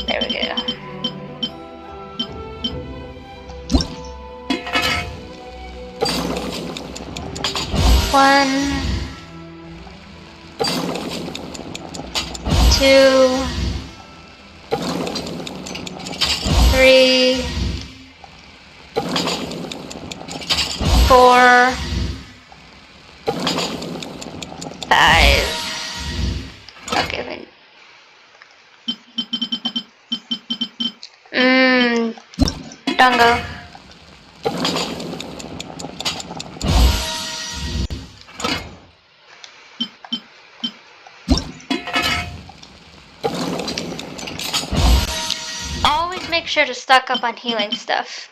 There we go. One, two, three, four, five. Okay, then. Dongo. Always make sure to stock up on healing stuff.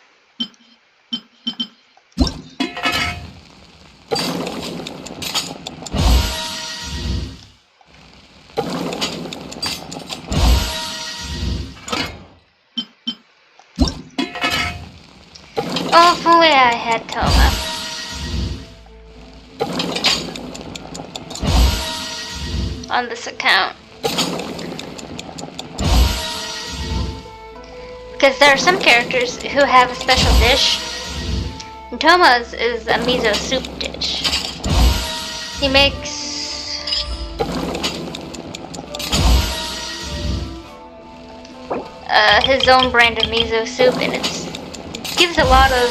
Oh, if only I had Toma. On this account. Because there are some characters who have a special dish. And Toma's is a miso soup dish. He makes his own brand of miso soup, and it gives a lot of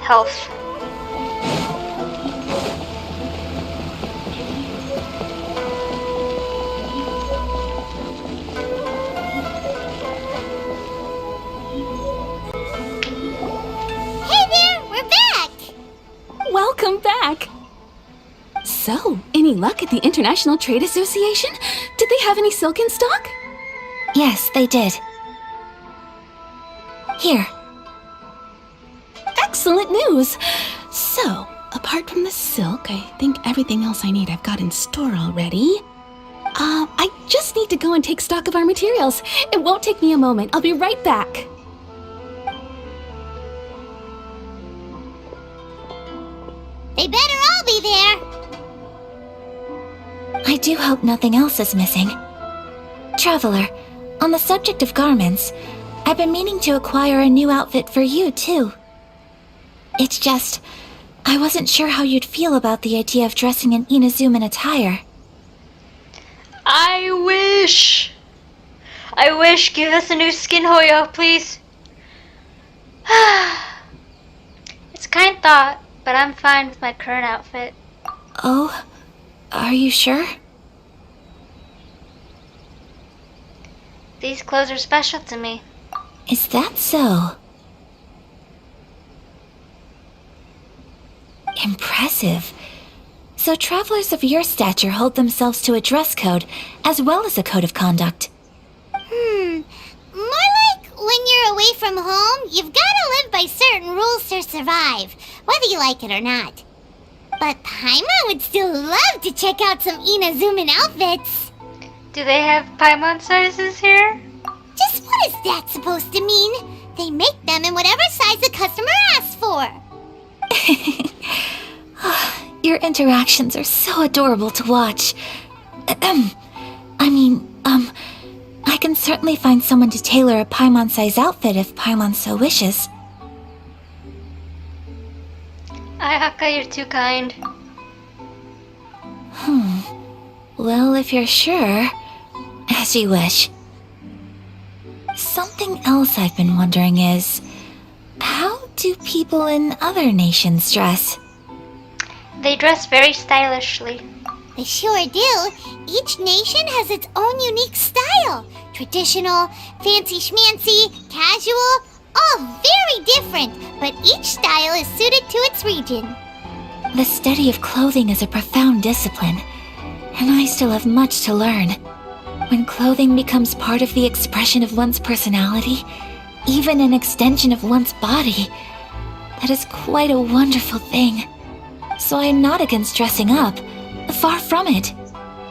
health. Welcome back! So, any luck at the International Trade Association? Did they have any silk in stock? Yes, they did. Here. Excellent news! So, apart from the silk, I think everything else I need I've got in store already. I just need to go and take stock of our materials. It won't take me a moment. I'll be right back. They better all be there! I do hope nothing else is missing. Traveler, on the subject of garments, I've been meaning to acquire a new outfit for you, too. It's just, I wasn't sure how you'd feel about the idea of dressing in Inazuman attire. I wish! Give us a new skin, Hoyo, please. It's a kind thought. But I'm fine with my current outfit. Oh, are you sure? These clothes are special to me. Is that so? Impressive. So travelers of your stature hold themselves to a dress code, as well as a code of conduct. More like when you're away from home, you've gotta live by certain rules to survive, whether you like it or not. But Paimon would still love to check out some Inazuman outfits. Do they have Paimon sizes here? Just what is that supposed to mean? They make them in whatever size the customer asks for. Your interactions are so adorable to watch. I can certainly find someone to tailor a Paimon-size outfit if Paimon so wishes. Ayaka, you're too kind. Well, if you're sure, as you wish. Something else I've been wondering is, how do people in other nations dress? They dress very stylishly. They sure do. Each nation has its own unique style. Traditional, fancy schmancy, casual, all very different, but each style is suited to its region. The study of clothing is a profound discipline, and I still have much to learn. When clothing becomes part of the expression of one's personality, even an extension of one's body, that is quite a wonderful thing. So I am not against dressing up. Far from it.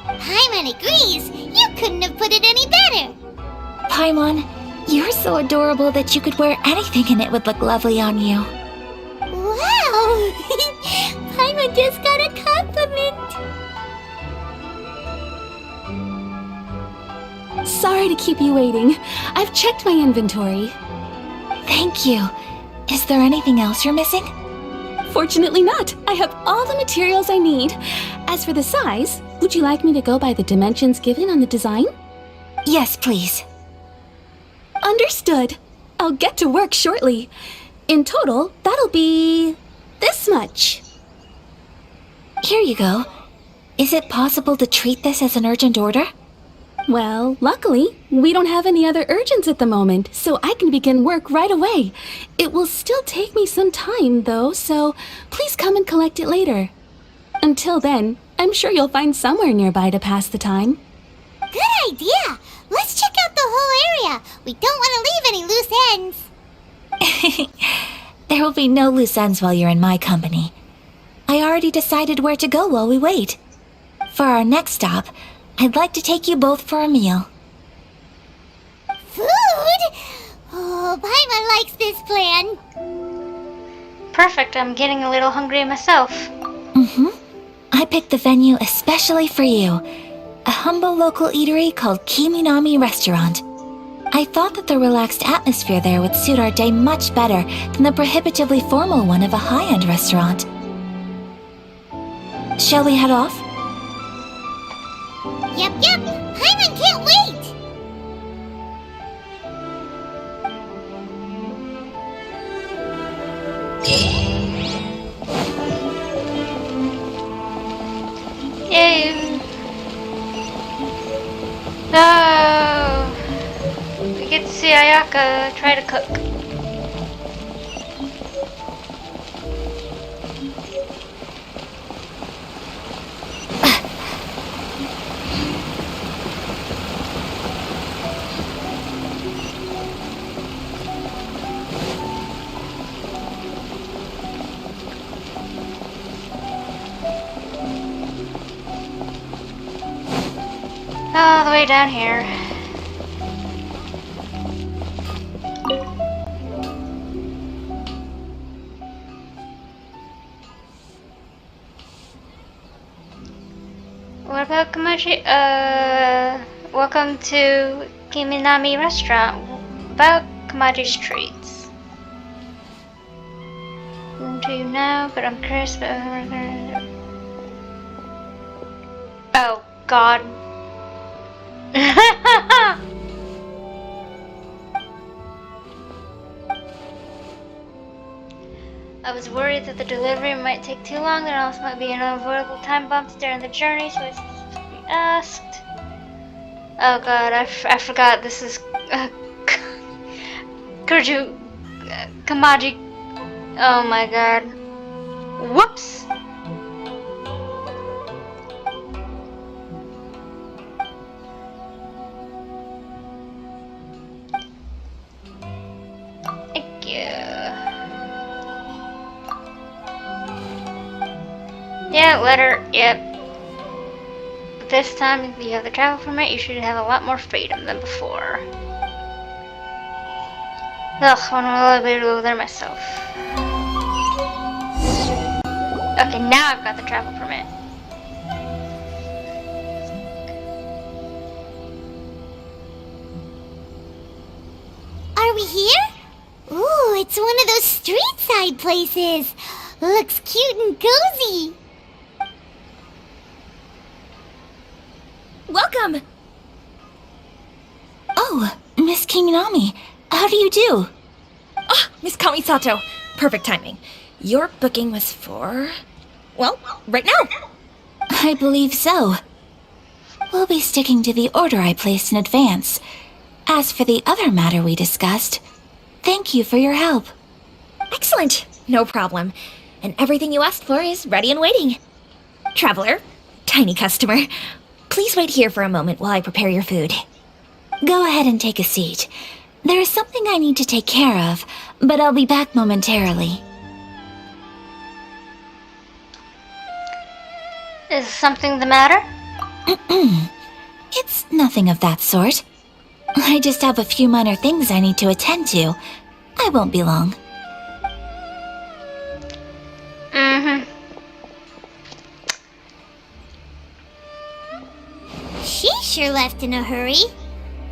Paimon agrees. You couldn't have put it any better. Paimon, you're so adorable that you could wear anything and it would look lovely on you. Wow! Paimon just got a compliment. Sorry to keep you waiting. I've checked my inventory. Thank you. Is there anything else you're missing? Fortunately not. I have all the materials I need. As for the size, would you like me to go by the dimensions given on the design? Yes, please. Understood. I'll get to work shortly. In total, that'll be this much. Here you go. Is it possible to treat this as an urgent order? Well, luckily, we don't have any other urgents at the moment, so I can begin work right away. It will still take me some time, though, so please come and collect it later. Until then, I'm sure you'll find somewhere nearby to pass the time. Good idea! Let's check out the whole area. We don't want to leave any loose ends. There will be no loose ends while you're in my company. I already decided where to go while we wait. For our next stop, I'd like to take you both for a meal. Food? Oh, Paimon likes this plan. Perfect, I'm getting a little hungry myself. I picked the venue especially for you. A humble local eatery called Kiminami Restaurant. I thought that the relaxed atmosphere there would suit our day much better than the prohibitively formal one of a high-end restaurant. Shall we head off? Yep. Paimon can't wait. Yay! No! We get to see Ayaka try to cook. All the way down here. What about Kamachi? Welcome to Kiminami Restaurant. About Kamaji's treats. To you now, but I'm curious about. Oh God. I was worried that the delivery might take too long, there also might be an unavoidable time bump during the journey, so I specifically asked. Oh God, I forgot this is Kurju Kamaji. Oh my God. Whoops. Thank you. Yeah, letter, yep. But this time, if you have the travel permit, you should have a lot more freedom than before. Ugh, when will I be able to go there myself? Okay, now I've got the travel permit. Are we here? Ooh, it's one of those street side places. Looks cute and cozy. Welcome! Oh, Miss Kiminami, how do you do? Ah, Miss Kamisato. Perfect timing. Your booking was for... well, right now. I believe so. We'll be sticking to the order I placed in advance. As for the other matter we discussed, thank you for your help. Excellent. No problem. And everything you asked for is ready and waiting. Traveler, tiny customer, please wait here for a moment while I prepare your food. Go ahead and take a seat. There is something I need to take care of, but I'll be back momentarily. Is something the matter? It's nothing of that sort. I just have a few minor things I need to attend to. I won't be long. She sure left in a hurry.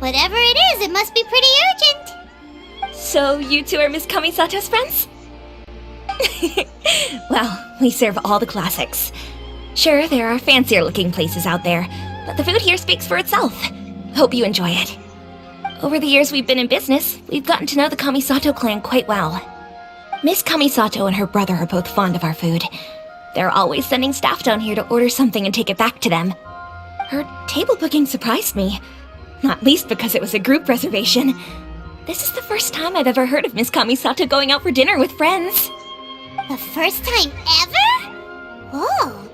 Whatever it is, it must be pretty urgent. So you two are Miss Kamisato's friends? Well, we serve all the classics. Sure, there are fancier looking places out there, but the food here speaks for itself. Hope you enjoy it. Over the years we've been in business, we've gotten to know the Kamisato clan quite well. Miss Kamisato and her brother are both fond of our food. They're always sending staff down here to order something and take it back to them. Her table booking surprised me, not least because it was a group reservation. This is the first time I've ever heard of Miss Kamisato going out for dinner with friends. The first time ever? Oh,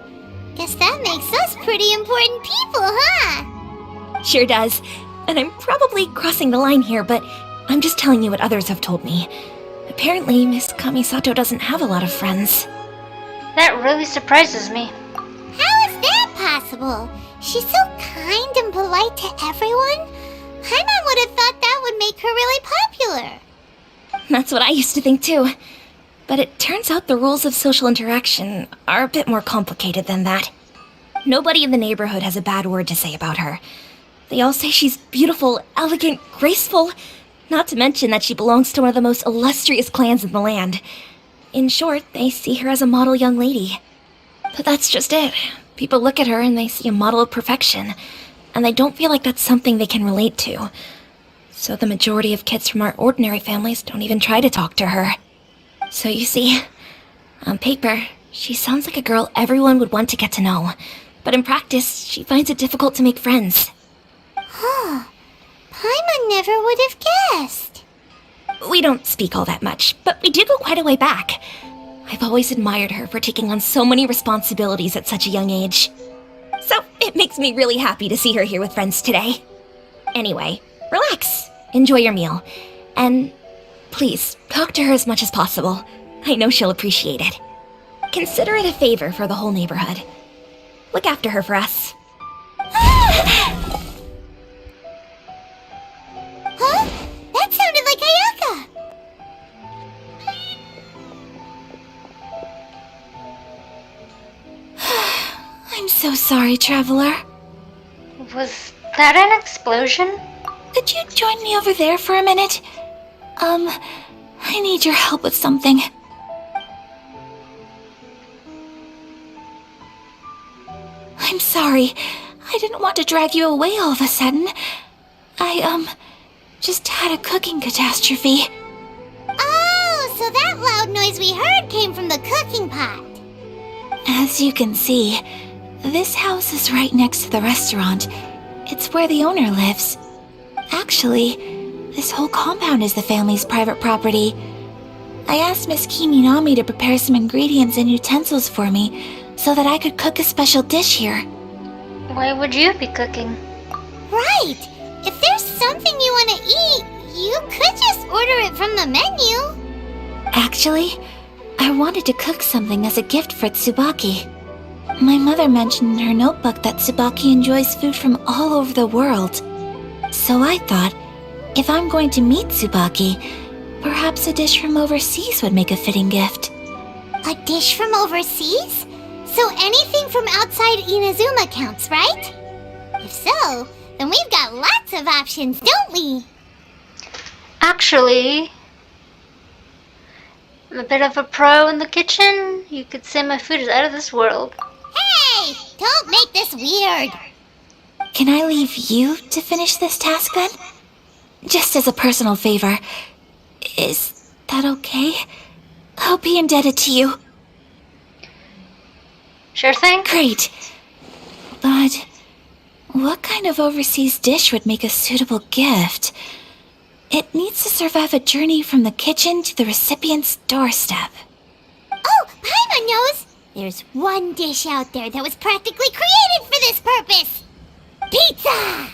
guess that makes us pretty important people, huh? Sure does. And I'm probably crossing the line here, but I'm just telling you what others have told me. Apparently, Miss Kamisato doesn't have a lot of friends. That really surprises me. How is that possible? She's so kind and polite to everyone. Paimon would have thought that would make her really popular. That's what I used to think too. But it turns out the rules of social interaction are a bit more complicated than that. Nobody in the neighborhood has a bad word to say about her. They all say she's beautiful, elegant, graceful, not to mention that she belongs to one of the most illustrious clans in the land. In short, they see her as a model young lady. But that's just it. People look at her and they see a model of perfection, and they don't feel like that's something they can relate to. So the majority of kids from our ordinary families don't even try to talk to her. So you see, on paper, she sounds like a girl everyone would want to get to know. But in practice, she finds it difficult to make friends. Huh. Paimon never would have guessed. We don't speak all that much, but we do go quite a way back. I've always admired her for taking on so many responsibilities at such a young age. So it makes me really happy to see her here with friends today. Anyway, relax, enjoy your meal, and please, talk to her as much as possible. I know she'll appreciate it. Consider it a favor for the whole neighborhood. Look after her for us. Huh? That sounded like Ayaka! I'm so sorry, Traveler. Was that an explosion? Could you join me over there for a minute? I need your help with something. I'm sorry. I didn't want to drag you away all of a sudden. I, just had a cooking catastrophe. Oh, so that loud noise we heard came from the cooking pot. As you can see, this house is right next to the restaurant. It's where the owner lives. Actually, this whole compound is the family's private property. I asked Miss Kiminami to prepare some ingredients and utensils for me so that I could cook a special dish here. Why would you be cooking? Right! If there's something you want to eat, you could just order it from the menu. Actually, I wanted to cook something as a gift for Tsubaki. My mother mentioned in her notebook that Tsubaki enjoys food from all over the world. So I thought, if I'm going to meet Tsubaki, perhaps a dish from overseas would make a fitting gift. A dish from overseas? So anything from outside Inazuma counts, right? If so, then we've got lots of options, don't we? Actually, I'm a bit of a pro in the kitchen. You could say my food is out of this world. Hey! Don't make this weird! Can I leave you to finish this task then? Just as a personal favor. Is that okay? I'll be indebted to you. Sure thing. Great. But what kind of overseas dish would make a suitable gift? It needs to survive a journey from the kitchen to the recipient's doorstep. Oh, Paimon knows! There's one dish out there that was practically created for this purpose! Pizza!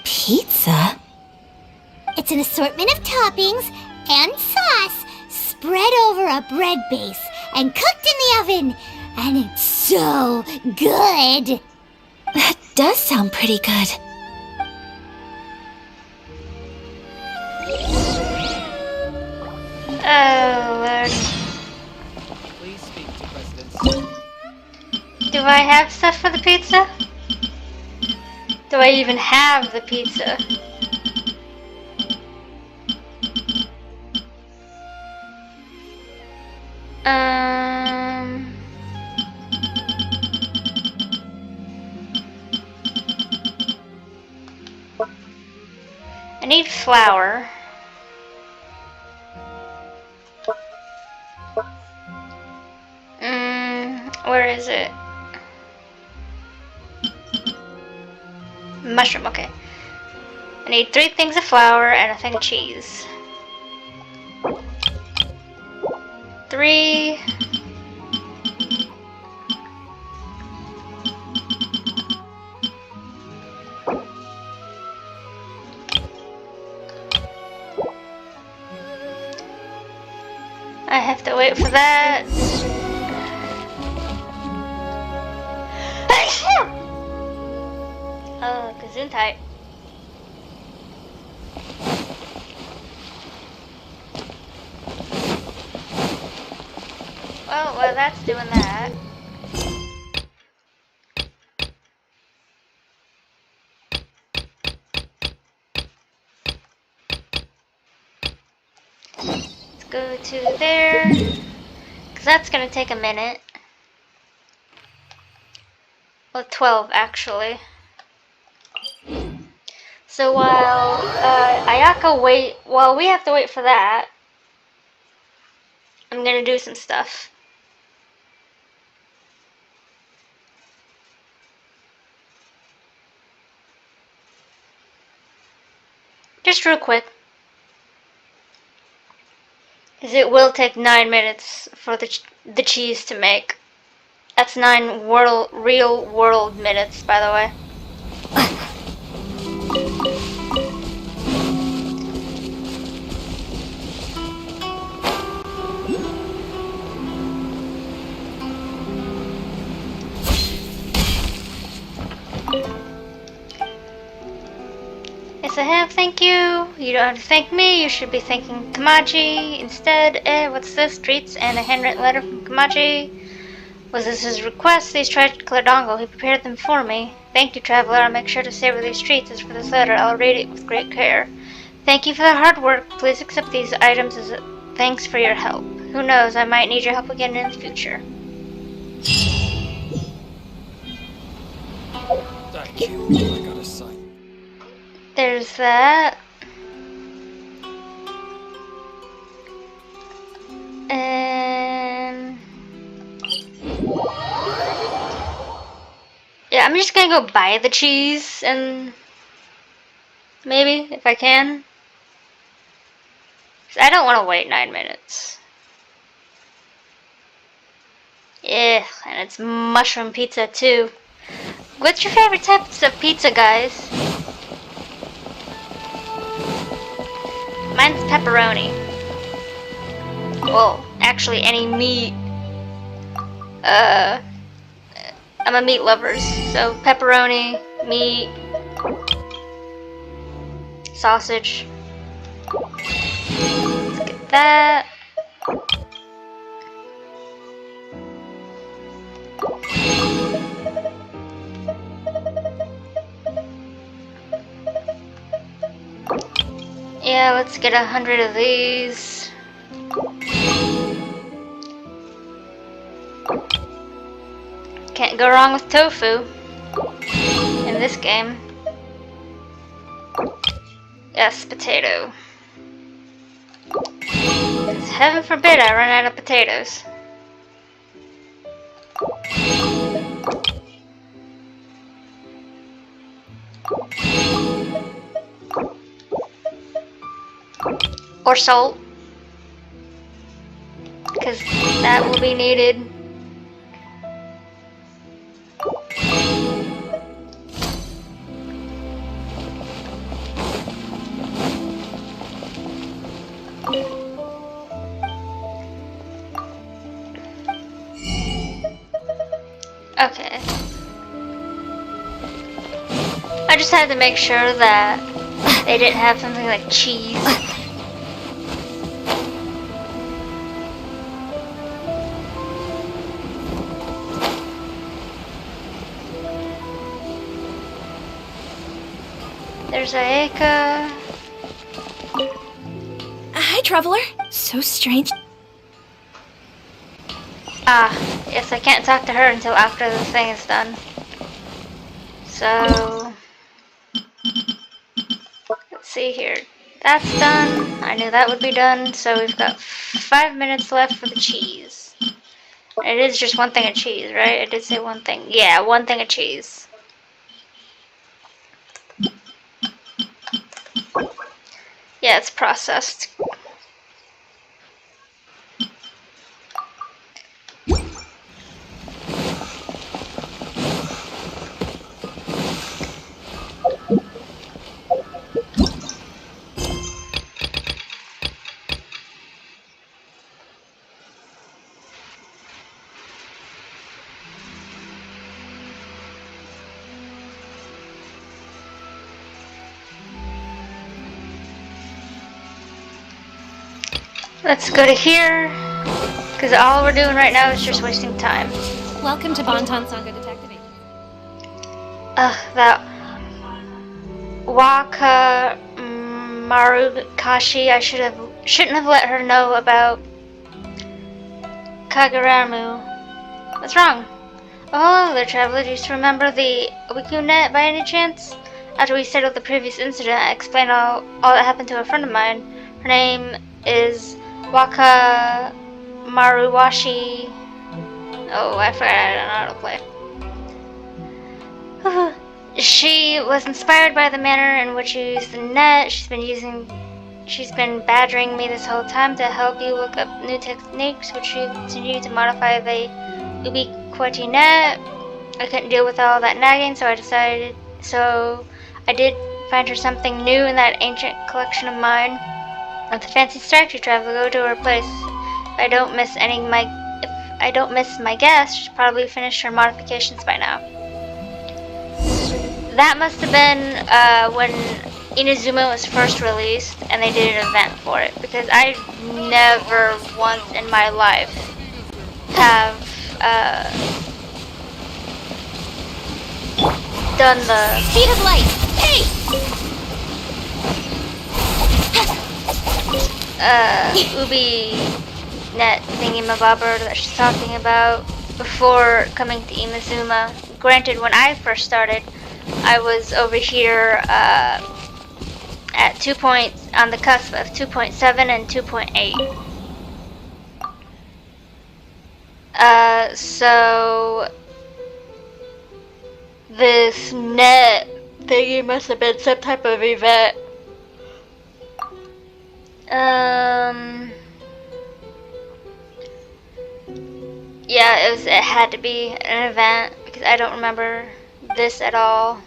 Pizza? It's an assortment of toppings and sauce spread over a bread base and cooked in the oven. And it's so good! That does sound pretty good. Oh, Lord. Please speak to President. Do I have stuff for the pizza? Do I even have the pizza? I need flour. Where is it? Mushroom, okay. I need 3 things of flour and a thing of cheese. 3. I have to wait for that. Oh, gesundheit. Well, while that's doing that. Let's go to there. Because that's going to take a minute. Well, 12 actually. So while while we have to wait for that, I'm gonna do some stuff. Just real quick. Because it will take 9 minutes for the cheese to make. That's 9 real world minutes, by the way. Yes, I have, thank you. You don't have to thank me, you should be thanking Kamachi instead. What's this? Treats and a handwritten letter from Kamachi. Was this his request? These treasures Cladongo. He prepared them for me. Thank you, traveler. I'll make sure to savor these treats. As for this letter, I'll read it with great care. Thank you for the hard work. Please accept these items as thanks for your help. Who knows, I might need your help again in the future. Thank you. I gotta say. There's that. And yeah, I'm just gonna go buy the cheese and maybe if I can. 'Cause I don't want to wait 9 minutes. Yeah, and it's mushroom pizza too. What's your favorite types of pizza, guys? Mine's pepperoni. Well, actually any meat. I'm a meat lover, so pepperoni, meat, sausage. Let's get that. Yeah, let's get 100 of these. Can't go wrong with tofu in this game. Yes, potato. 'Cause heaven forbid I run out of potatoes. Or salt. Because that will be needed. Okay. I just had to make sure that they didn't have something like cheese. There's Aeka. Hi, Traveler. So strange. Ah, yes, I can't talk to her until after the thing is done. So, let's see here. That's done. I knew that would be done. So we've got 5 minutes left for the cheese. It is just one thing of cheese, right? I did say one thing. Yeah, one thing of cheese. Yeah, it's processed. Let's go to here, because all we're doing right now is just wasting time. Welcome to Bonton Sangha Detective Agency. Ugh, that Waka Marukashi, I shouldn't have let her know about Kaguramu. What's wrong? Oh, the traveler, do you remember the WikiNet by any chance? After we settled the previous incident, I explained all that happened to a friend of mine. Her name is Waka Maruwashi. Oh, I forgot I don't know how to play. She was inspired by the manner in which you use the net. She's been badgering me this whole time to help you look up new techniques which you continue to modify the ubiquity net. I couldn't deal with all that nagging, so I did find her something new in that ancient collection of mine. With a fancy statue traveler, go to her place. If I don't miss my guess, she's probably finished her modifications by now. That must have been when Inazuma was first released and they did an event for it, because I never once in my life have done the Speed of light! Hey! Ubi net thingy-mabobber that she's talking about before coming to Inazuma. Granted, when I first started, I was over here at 2 points on the cusp of 2.7 and 2.8. So this net thingy must have been some type of event. Yeah, it had to be an event because I don't remember this at all.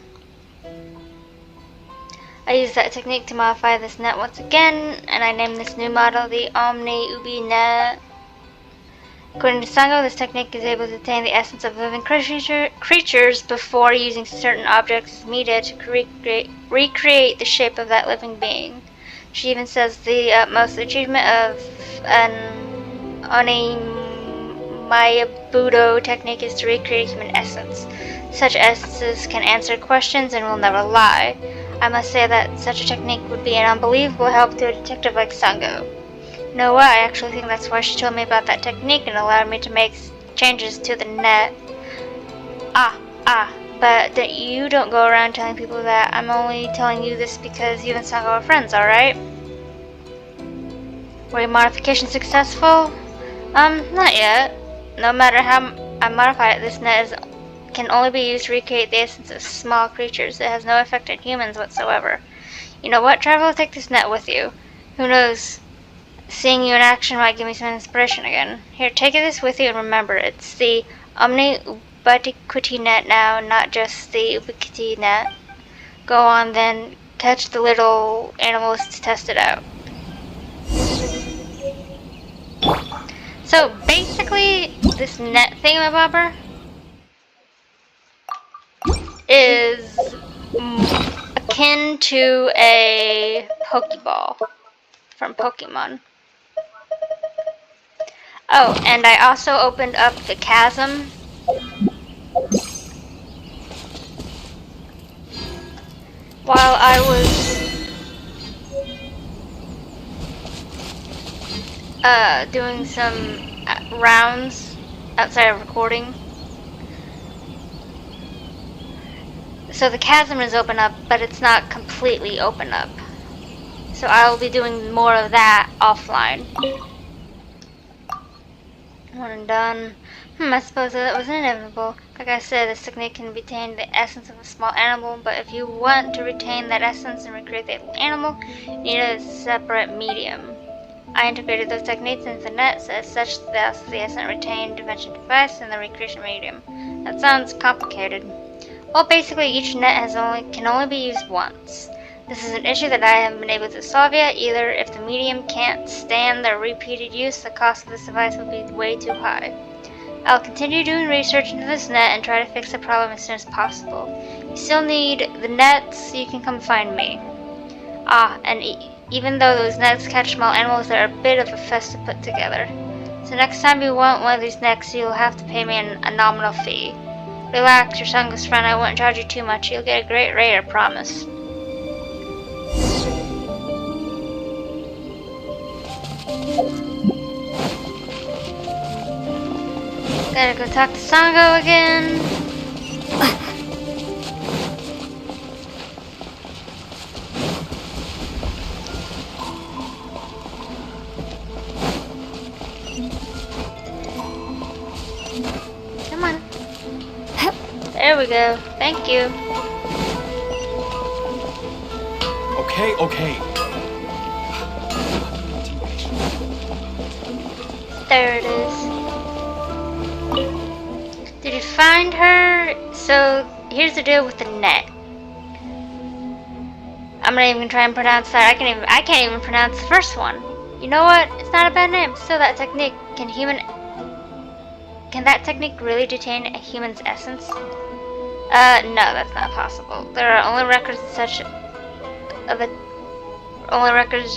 I used that technique to modify this net once again, and I named this new model the Omni Ubi net. According to Sango, this technique is able to attain the essence of living creatures before using certain objects as media to recreate the shape of that living being. She even says the utmost achievement of an Onimayabudo technique is to recreate human essence. Such essences can answer questions and will never lie. I must say that such a technique would be an unbelievable help to a detective like Sango. You know what? I actually think that's why she told me about that technique and allowed me to make changes to the net. But you don't go around telling people that. I'm only telling you this because you and Sango are friends, alright? Were your modifications successful? Not yet. No matter how I modify it, this net can only be used to recreate the essence of small creatures. It has no effect on humans whatsoever. You know what? Traveler, take this net with you. Who knows? Seeing you in action might give me some inspiration again. Here, take this with you and remember, it's the Omni Ubiquity net now, not just the Ubiquity net. Go on then, catch the little animals to test it out. So basically, this net thingamabobber is akin to a Pokeball from Pokemon. Oh, and I also opened up the chasm. while I was doing some rounds outside of recording. So the chasm is open up, but it's not completely open up. So I will be doing more of that offline. When I'm done. I suppose that was inevitable. Like I said, this technique can retain the essence of a small animal, but if you want to retain that essence and recreate the animal, you need a separate medium. I integrated those techniques into the net, so as such, thus the essence retained dimension device and the recreation medium. That sounds complicated. Well, basically, each net can only be used once. This is an issue that I haven't been able to solve yet either. If the medium can't stand the repeated use, the cost of this device will be way too high. I'll continue doing research into this net and try to fix the problem as soon as possible. You still need the nets, you can come find me. And even though those nets catch small animals, they're a bit of a fuss to put together. So next time you want one of these nets, you'll have to pay me a nominal fee. Relax, your songless friend, I won't charge you too much. You'll get a great rate, I promise. Gotta go talk to Sango again. Come on. There we go. Thank you. Okay. There it is. Did you find her? So here's the deal with the net. I'm not even trying to pronounce that. I can't even pronounce the first one. You know what? It's not a bad name. Still, that technique can that technique really detain a human's essence? No, that's not possible. There are only records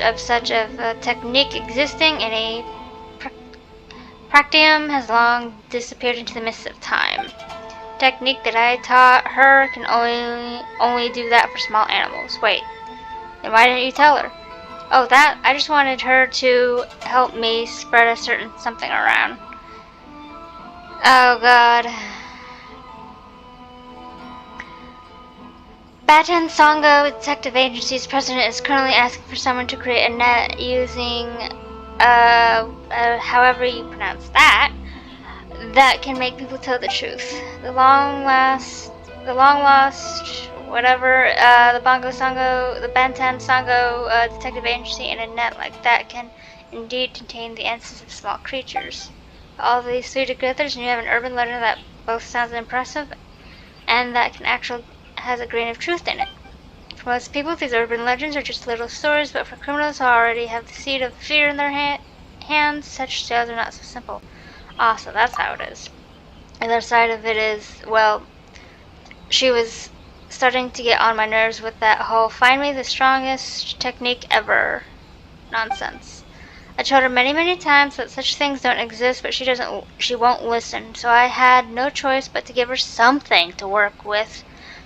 of such a technique existing, and a practium has long disappeared into the mists of time. The technique that I taught her can only do that for small animals. Wait, then why didn't you tell her? Oh, that I just wanted her to help me spread a certain something around. Oh God. Batan Songo Detective Agency's president is currently asking for someone to create a net using, however you pronounce that can make people tell the truth. The long lost, whatever, the Bantan Songo Detective Agency, and a net like that can indeed contain the essence of small creatures. All of these three together, and you have an urban legend that both sounds impressive and that has a grain of truth in it. For most people, these urban legends are just little stories, but for criminals who already have the seed of fear in their hands, such tales are not so simple. So that's how it is. The other side of it is, well, she was starting to get on my nerves with that whole "find me the strongest technique ever" nonsense. I told her many times that such things don't exist, but she won't listen, so I had no choice but to give her something to work with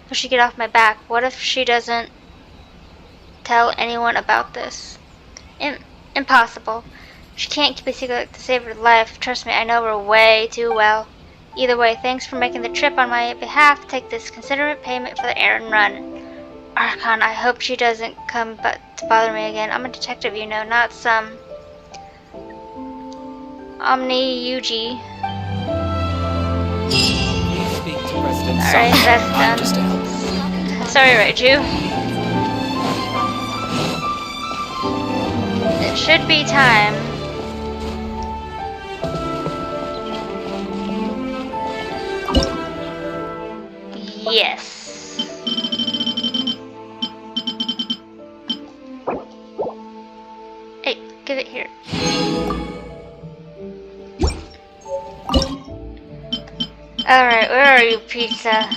so she get off my back. What if she doesn't tell anyone about this? Impossible. She can't keep a secret to save her life. Trust me, I know her way too well. Either way, thanks for making the trip on my behalf. Take this considerate payment for the errand run. Archon, I hope she doesn't come to bother me again. I'm a detective, you know, not some Omni Yuji. Please speak to President Alright, Song. that's I'm done. just a helper. Sorry, Raiju. It should be time. Yes. Hey, give it here. Alright, where are you, pizza?